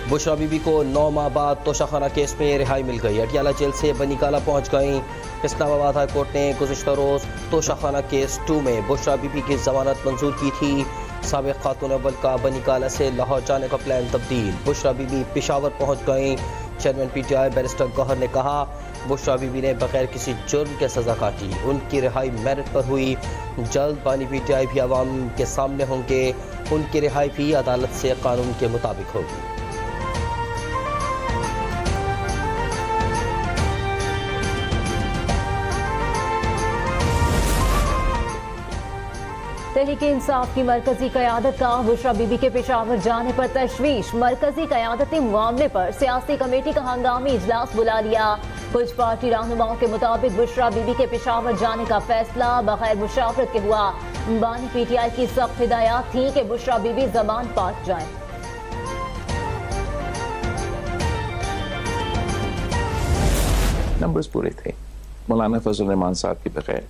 बुशरा बीबी को 9 माह बाद तोशाखाना केस में रिहाई मिल गई। अटियाला जेल से बनीकाला पहुंच गईं। इस्लामाबाद हाई कोर्ट ने गुज़िश्ता रोज़ तोशाखाना केस 2 में बुशरा बीबी की जमानत मंजूर की थी। साबिक़ खातून अव्वल का बनीकाला से लाहौर जाने का प्लान तब्दील। बुशरा बीबी पेशावर पहुंच गईं। चेयरमैन PTI बैरिस्टर गौहर ने कहा, बुशरा बीबी ने बगैर किसी जुर्म के सज़ा काटी। उनकी रिहाई मेरिट पर हुई। जल्द बानी PTI भी आवाम के सामने होंगे। उनकी रिहाई भी अदालत से कानून के मुताबिक होगी। तहरीक-ए-इंसाफ की मरकजी क़यादत का बुशरा बीबी के पेशावर जाने पर तशवीश। मरकजी क़यादती मामले पर सियासी कमेटी का हंगामी इजलास बुला लिया। कुछ पार्टी रहनुमाओं के मुताबिक बुशरा बीबी के पेशावर जाने का फैसला बगैर मुशावरत के हुआ। बानी PTI की सख्त हिदायत थी कि बुशरा बीबी जमान पाक जाए। नंबर्स पूरे थे। मौलाना फजल रहमान साहब के बगैर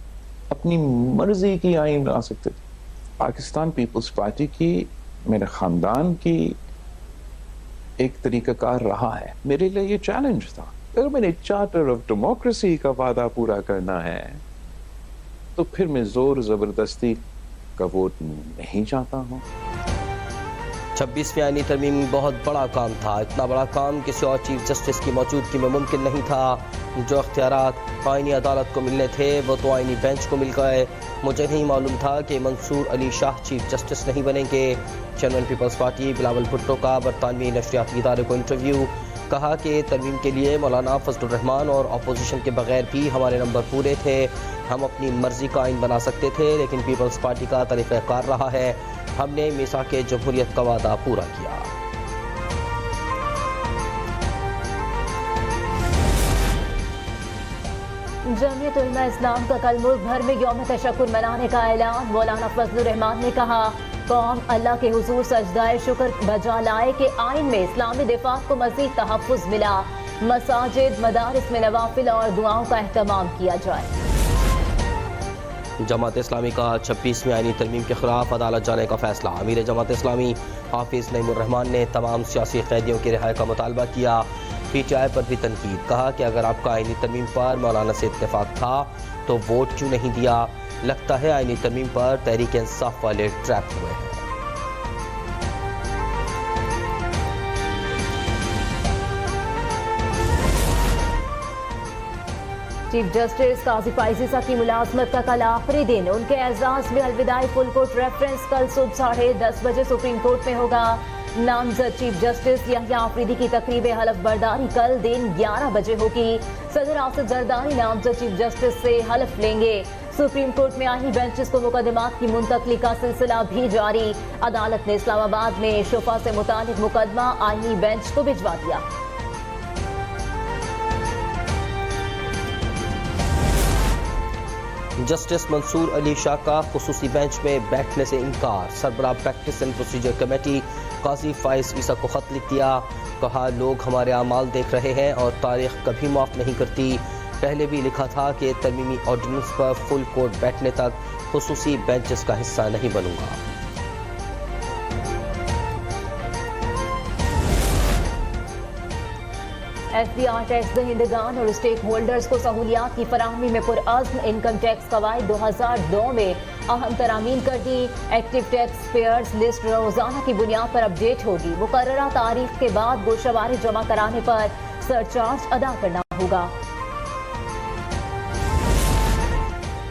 अपनी मर्जी की आइन बना सकते थे। पाकिस्तान पीपल्स पार्टी की, मेरे खानदान की एक तरीकाकार रहा है। मेरे लिए ये चैलेंज था। अगर मैंने चार्टर ऑफ डेमोक्रेसी का वादा पूरा करना है तो फिर मैं जोर जबरदस्ती का वोट नहीं चाहता हूँ। 26वीं आईनी तरमीम बहुत बड़ा काम था। इतना बड़ा काम किसी और चीफ जस्टिस की मौजूदगी में मुमकिन नहीं था। जो अख्तियारात आईनी अदालत को मिलने थे वो तो आईनी बेंच को मिल गए। मुझे नहीं मालूम था कि मंसूर अली शाह चीफ जस्टिस नहीं बनेंगे। Chairman Peoples Party Bilawal Bhutto का बरतानवी नशरियाती इदारे को इंटरव्यू। कहा कि तरमीम के लिए मौलाना फजलुर रहमान और अपोजिशन के बगैर भी हमारे नंबर पूरे थे। हम अपनी मर्जी का आइन बना सकते थे, लेकिन पीपल्स पार्टी का तरीक़ाकार रहा है। हमने मीसाक जमहूरियत का वादा पूरा किया। जमीयत उलमा इस्लाम का कल मुल्क भर में यौम तशक्कुर मनाने का ऐलान। मौलाना फजलुर रहमान ने कहा, कौम अल्लाह के हुजूर सजदाए शुक्र बजा लाए कि आइन में इस्लामी दिफात को मज़ीद तहफ़्फ़ुज़ मिला। मसाजिद मदारिस में नवाफिल और दुआओं का एहतमाम किया जाए। जमात इस्लामी का 26वीं आईनी तरमीम के खिलाफ अदालत जाने का फैसला। अमीर जमात इस्लामी हाफिज नईमुर रहमान ने तमाम सियासी कैदियों की रिहाई का मुतालबा किया। PTI पर भी तनकीद। कहा कि अगर आपका आईनी तरमीम पर मौलाना से इत्तेफाक था तो वोट क्यों नहीं दिया। लगता है आईनी तरमीम पर तहरीक-ए-इंसाफ वाले ट्रैप हुए हैं। चीफ जस्टिस काजी फाइज़ा की मुलाजमत का कल आखिरी दिन। उनके एजाज में अलविदाई फुल कोर्ट रेफरेंस कल सुबह 10:30 बजे सुप्रीम कोर्ट में होगा। नामजद चीफ जस्टिस यहया आफरीदी की तकरीब हलफ बर्दारी कल दिन 11 बजे होगी। सदर आसिफ जरदारी नामजद चीफ जस्टिस से हलफ लेंगे। सुप्रीम कोर्ट में आईनी बेंचेस को मुकदमात की मुंतकली का सिलसिला भी जारी। अदालत ने इस्लामाबाद में शुफा से मुतालिक मुकदमा आईनी बेंच को भिजवा दिया। जस्टिस मंसूर अली शाह का खुसूसी बेंच में बैठने से इनकार। सरबराह प्रैक्टिस एंड प्रोसीजर कमेटी काजी फाइज़ को खत लिख दिया। कहा, लोग हमारे अमाल देख रहे हैं और तारीख कभी माफ़ नहीं करती। पहले भी लिखा था कि तरमीमी ऑर्डिनेंस पर फुल कोर्ट बैठने तक खुसूसी बेंचेस का हिस्सा नहीं बनूंगा। FBI टैक्स दहिंदगान और स्टेक होल्डर्स को सहूलियात की फराहमी में पुरअज़्म इनकम टैक्स कवायद 2002 में अहम तरामीम कर दी। एक्टिव टैक्स पेयर्स लिस्ट रोजाना की बुनियाद पर अपडेट होगी। मुकर्ररा तारीख के बाद गोशवारी जमा कराने पर सरचार्ज अदा करना होगा।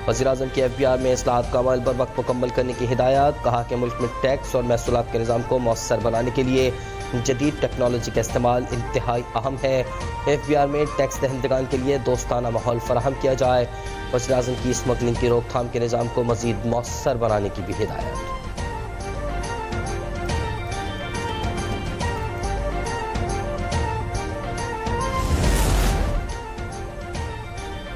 वज़ीर-ए-आज़म की FBR में इस्लाहात का अमल बर वक्त मुकम्मल करने की हिदायत। कहा कि मुल्क में टैक्स और महसूलात के निज़ाम को मौसर बनाने के लिए जदीद टेक्नोलॉजी का इस्तेमाल इंतहाई अहम है। FBR में टैक्स दहिंदगान के लिए दोस्ताना माहौल फराहम किया जाए। वज़ीर-ए-आज़म की स्मगलिंग की रोकथाम के निज़ाम को मज़ीद मौसर बनाने की भी हिदायत।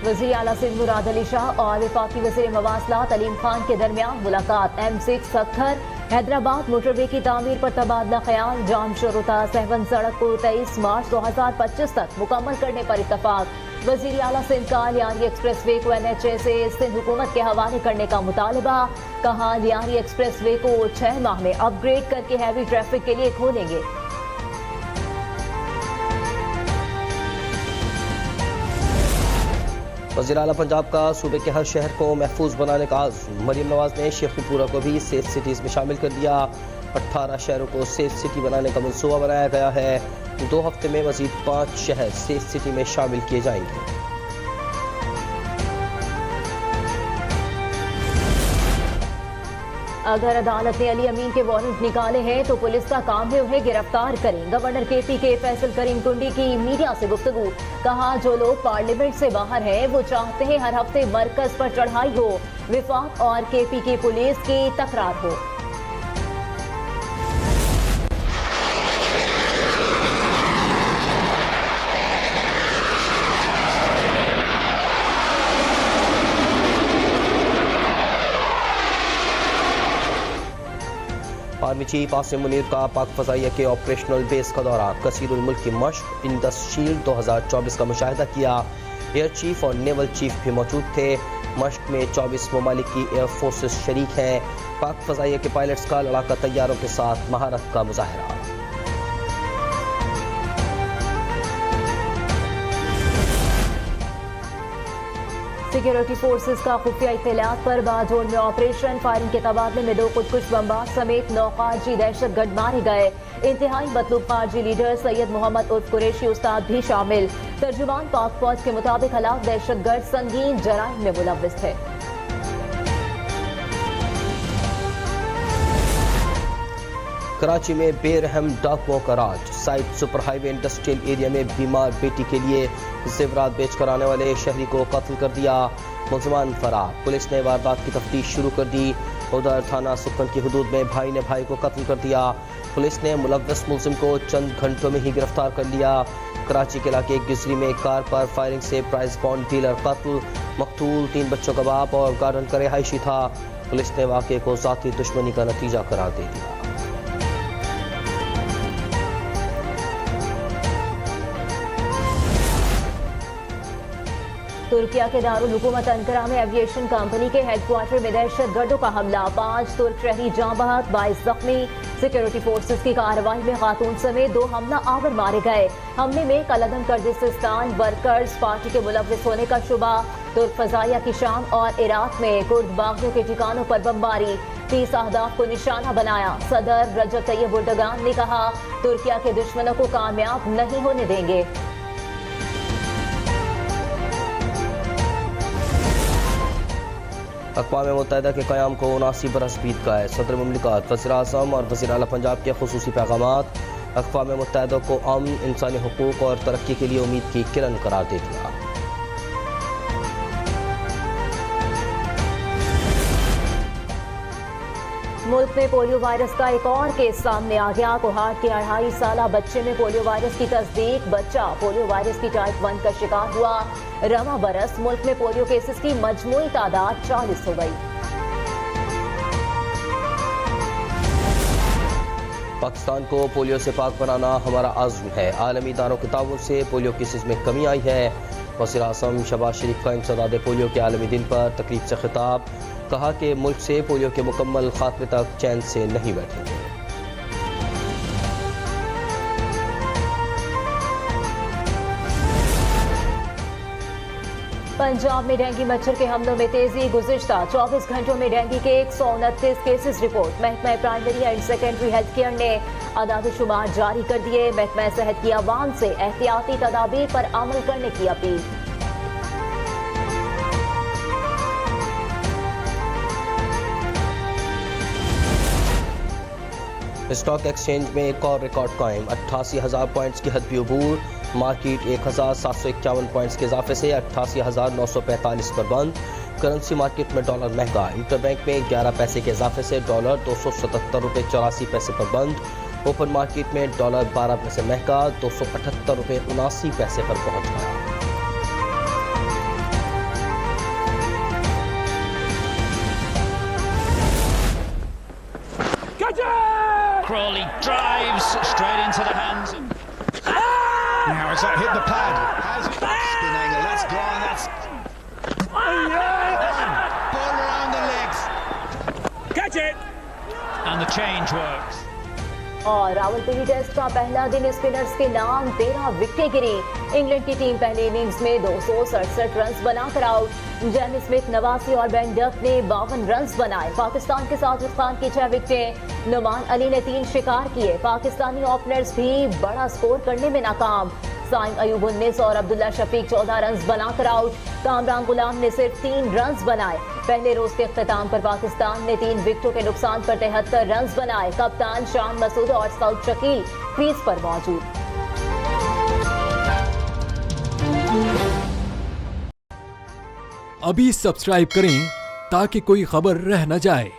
वज़ीर आला सिंध मुराद अली शाह और वफाकी वज़ीर मवासलात अलीम खान के दरमियान मुलाकात। M6 सक्खर हैदराबाद मोटरवे की तामीर पर तबादला ख्याल। जाम शुरुता सहवन सड़क को 23 मार्च 2025 तक मुकम्मल करने पर इत्तफाक। वज़ीर आला सिंध का लियारी एक्सप्रेस वे को NHA से सिंध हुकूमत के हवाले करने का मुतालबा। कहा, लियारी एक्सप्रेस वे को 6 माह में अपग्रेड करके हैवी ट्रैफिक के लिए खोलेंगे। वज़ीर आला पंजाब का सूबे के हर शहर को महफूज बनाने का आज़्म। मरीम नवाज ने शेखुपुरा को भी सेफ सिटीज़ में शामिल कर दिया। 18 शहरों को सेफ सिटी बनाने का मंसूबा बनाया गया है। 2 हफ्ते में मज़ीद 5 शहर सेफ सिटी में शामिल किए जाएंगे। अगर अदालत ने अली अमीन के वारंट निकाले हैं तो पुलिस का काम है उन्हें गिरफ्तार करें। गवर्नर KP के फैसल करीम टुंडी की मीडिया से गुफ्तगू। कहा, जो लोग पार्लियामेंट से बाहर हैं वो चाहते हैं हर हफ्ते मरकज पर चढ़ाई हो, विफाक और KP की पुलिस की तकरार हो। आर्मी चीफ आसिम मुनीर का पाक फ़ज़ाइया के ऑपरेशनल बेस का दौरा। कसीरुल मुल्क की मश्क इंडस शील्ड 2024 का मुशाहिदा किया। एयर चीफ और नेवल चीफ भी मौजूद थे। मश्क में 24 ममालिक की एयर फोर्सेस शरीक हैं। पाक फ़ज़ाइया के पायलट्स का लड़ाका तैयारों के साथ महारत का मुजाहरा। सिक्योरिटी फोर्सेस का खुफिया इत्तलात पर बाजोड़ में ऑपरेशन। फायरिंग के तबादले में 2 खुदकुश बमबाज समेत 9 खारजी दहशतगर्द मारे गए। इंतहाई मतलूब खारजी लीडर सैयद मोहम्मद उर्फ कुरैशी उस्ताद भी शामिल। तर्जुमान पाक फौज के मुताबिक हलाक दहशतगर्द संगीन जराइम में मुलव्विस थे। कराची में बेरहम डाकुओं का राज। Side super highway industrial area में बीमार बेटी के लिए जेवरात बेचकर आने वाले शहरी को कत्ल कर दिया। मुलजमान फरार। पुलिस ने वारदात की तफ्तीश शुरू कर दी। उधर थाना सुखन की हदूद में भाई ने भाई को कत्ल कर दिया। पुलिस ने मुलव्वस मुलजिम को चंद घंटों में ही गिरफ्तार कर लिया। कराची के इलाके गुजरी में कार पर फायरिंग से प्राइस बॉन्ड डीलर कत्ल। मकतूल 3 बच्चों का बाप और गार्डन का रिहायशी था। पुलिस ने वाक़े को ज़ाती दुश्मनी का नतीजा करार दे दिया। तुर्किया के दारुल हुकूमत अंकारा में एविएशन कंपनी के हेडक्वार्टर में दहशतगर्दों का हमला। 5 तुर्क शहरी जाँ बहक, 22 जख्मी। सिक्योरिटी फोर्सेस की कार्रवाई में खातून समेत 2 हमला आवर मारे गए। हमले में कलदम कर्दिस्तान वर्कर्स पार्टी के मुलव्विस होने का शुबा। तुर्क फजाइया की शाम और इराक में कुर्द बागियों के ठिकानों पर बमबारी। 30 अहदाफ को निशाना बनाया। सदर रजब तैयब एर्दोगान ने कहा, तुर्किया के दुश्मनों को कामयाब नहीं होने देंगे। अक़वाम मुत्तहिदा के क़याम को 79 बरस बीत गए। सदर मुमलिकत, वज़ीर आज़म और वज़ीर आला पंजाब के ख़ुसूसी पैगामात। अक़वाम मुत्तहिदा को अमन, इंसानी हुकूक और तरक्की के लिए उम्मीद की किरण करार दे दिया। मुल्क में पोलियो वायरस का एक और केस सामने आ गया। कोहाट के 2.5 साला बच्चे में पोलियो वायरस की तस्दीक। बच्चा पोलियो वायरस की टाइप 1 का शिकार हुआ। रवा बरस मुल्क में पोलियो केसेस की मजमूई तादाद 40 हो गई। पाकिस्तान को पोलियो से पाक बनाना हमारा आज़्म है। आलमी इदारों के ताउन से पोलियो केसेस में कमी आई है। वज़ीर आज़म शहबाज शरीफ का इंसदाद पोलियो के आलमी दिन पर तकरीब से खिताब। कहा कि मुल्क से पोलियो के मुकम्मल खात्मे तक चैन से नहीं बैठेंगे। पंजाब में डेंगू मच्छर के हमलों में तेजी। गुज़िश्ता 24 घंटों में डेंगू के 129 केसेस रिपोर्ट। महकमा primary and secondary health care ने आदाद शुमार जारी कर दिए। महकमा सेहत की आवाम से एहतियाती तदाबीर पर अमल करने की अपील। स्टॉक एक्सचेंज में एक और रिकॉर्ड कायम। 88,000 पॉइंट्स की हद भी अबूर। मार्केट 1,751 पॉइंट्स के इजाफे से 88,945 पर बंद। करेंसी मार्केट में डॉलर महंगा। इंटरबैंक में 11 पैसे के इजाफे से डॉलर 277 रुपये 84 पैसे पर बंद। ओपन मार्केट में डॉलर 12 पैसे महंगा 278 रुपये 79 पैसे पर पहुंच गया। Crawley drives straight into the hands. Now has that hit the pad? Has it? Spin angle, that's gone, that's... Ball around the legs. Catch it! And the change works. और Rawalpindi test का पहला दिन स्पिनर्स के नाम 13 विकेटें गिरी। England की team पहले innings में 267 run बनाकर आउट। जेमी स्मिथ 89 और बेन डक ने 52 रन बनाए। पाकिस्तान के साजिद खान की 6 विकेटें, नुमान अली ने 3 शिकार किए। पाकिस्तानी ओपनर्स भी बड़ा स्कोर करने में नाकाम। साइम अयूब 19 और अब्दुल्ला शफीक 14 रन बनाकर आउट। कामरान गुलाम ने सिर्फ 3 रन बनाए। पहले रोज के अख्ताम पर पाकिस्तान ने 3 विकेटों के नुकसान पर 73 रन बनाए। कप्तान शान मसूद और साउद शकील क्रीज पर मौजूद। अभी सब्सक्राइब करें ताकि कोई खबर रह न जाए।